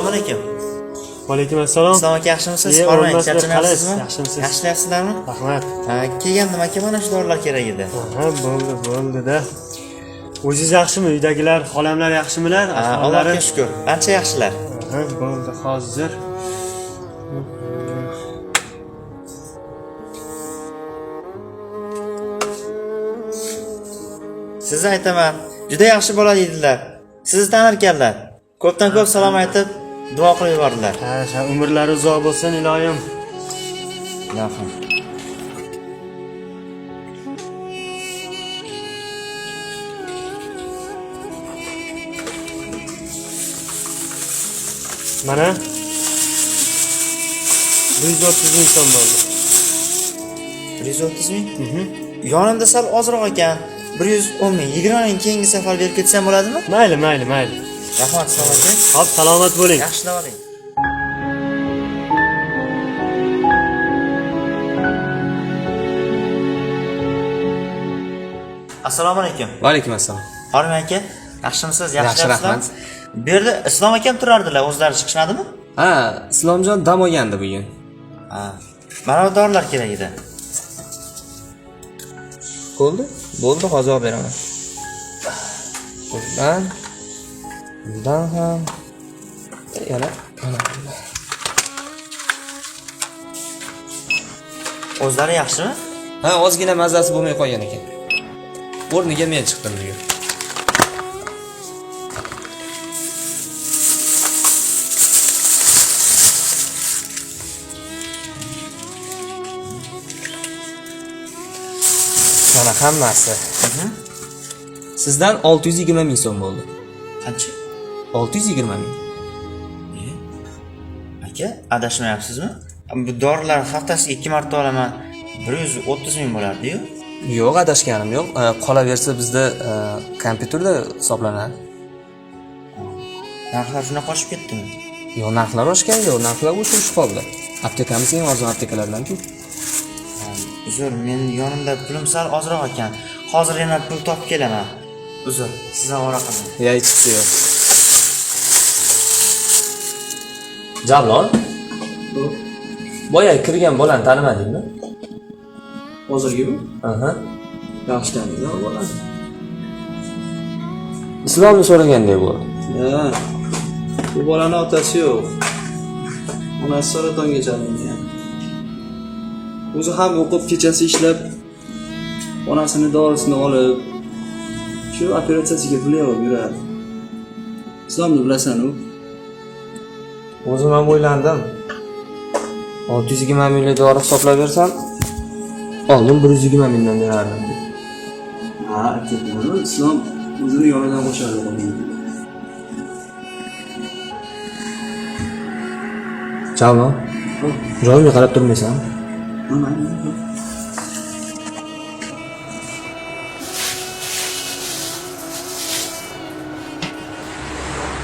Assalomu alaykum. Va alaykum assalom. Islom aka yaxshimisiz? Hormang, charchamayapsizmi? Yaxshimisiz? Yaxshilayapsizlarmi? Rahmat. Kelgandim aka, mana shu dorilar kerak edi. Ha, bo'ldi-da. O'zingiz yaxshimi? Uydagilar, xolamlar yaxshimilar? Allohga shukr. Ancha yaxshilar. Ha, bo'ldi, hozir. Sizni aytaman, juda yaxshi bola edilar. Sizni tanirkanlar. Ko'pdan ko'p salom aytib, duo qilib yubordilar. Ha, umrlari uzoq bo'lsin, iloyim. Ilohim. Mana 130 ming so'm bo'ldi. 130 ming? Yonimda sal ozroq ekan. 110 ming, 20 ming keyingi safar berib ketsam bo'ladimi? Mayli. Rahmat, Islom aka. Xo'p, salomat bo'ling. Yaxshilab oling. Assalomu alaykum. Va alaykum assalom. Hormang aka, yaxshimisiz? Yaxshi, rahmat. Bu yerda Islom akam turardilar, o'zlari chiqishmadimi? Ha, Islomjon dam olgandi bugun. Ha. Mana bu dorilar kerak edi. Bo'ldi, hozir olib beraman. Bundan ham yana O'zlari yaxshimi? ha, ozgina mazasi bo'lmay qolgan ekan. O'rniga men chiqdim bugun. Mana hammasi. Sizdan 620 ming so'm bo'ldi. Qancha? 620 ming. Aka, adashmayapsizmi? Bu dorilar haftasiga 2 marta olaman. 130 ming bo'lardi-yu. Yo'q, adashganim yo'q. Qolaversa bizda kompyuterda hisoblanadi. Narxlar shunaqa oshib ketdimi? Yo'q, narxlar oshgan yo'q, narxlar o'shish qoldi. Aptekamiz eng arzon aptekalardan-ku. Uzr, men yonimda pulim sal ozroq ekan. Hozir yana pul topib kelaman. Uzr, siz avora qiling. Hechqisi yo'q. Javlon. Boya kirgan bolani tanimadingmi? Hozirgimi? Aha. Yaxshi taniyman bolani. Islomni so'raganday bo'ldi. Ha. Bu bolani otasi yo'q. Onasi saratonga chalingan. O'zi ham o'qib, kechasi ishlab, onasini dorisini olib, shu operatsiyasiga pul yig'ib yuradi. Islomni bilasan-ku. O'zim ham o'ylandim. 620 minglik dori hisoblab bersam, oldin 120 mingdan berardim. Ha, aytibman, Islom o'zini yonidan qo'shadi qolgan. Javlon. Joyimga qarab turmaysan?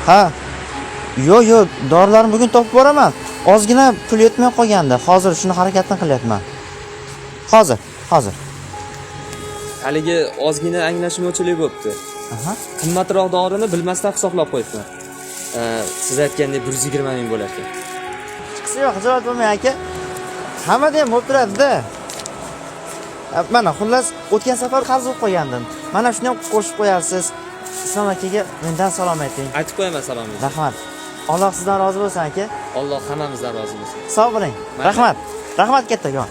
Ha. Yo'q, dorilarni bugun topib boraman. Ozgina pul yetmay qolgandi. Hozir shuni harakatini qilyapman. Hozir. Haligi ozgina anglashmovchilik bo'libdi. Aha. Qimmatroq dorini bilmasdan hisoblab qo'yibman. Siz aytgandek 120 ming bo'lar ekan. Chiqsa yo'q, xijolat bo'lmang aka. Hammada ham bo'lib turadi-da. Mana xullas o'tgan safar qarz bo'lib qo'ygandim. Mana shuni ham qo'shib qo'yarsiz. Islom akaga mendan salom ayting. Aytib qo'yaman salomni. Rahmat. Alloh sizdan rozi bo'lsin aka. Alloh hammamizdan rozi bo'lsin. Sog' bo'ling. Rahmat. Rahmat kattakon.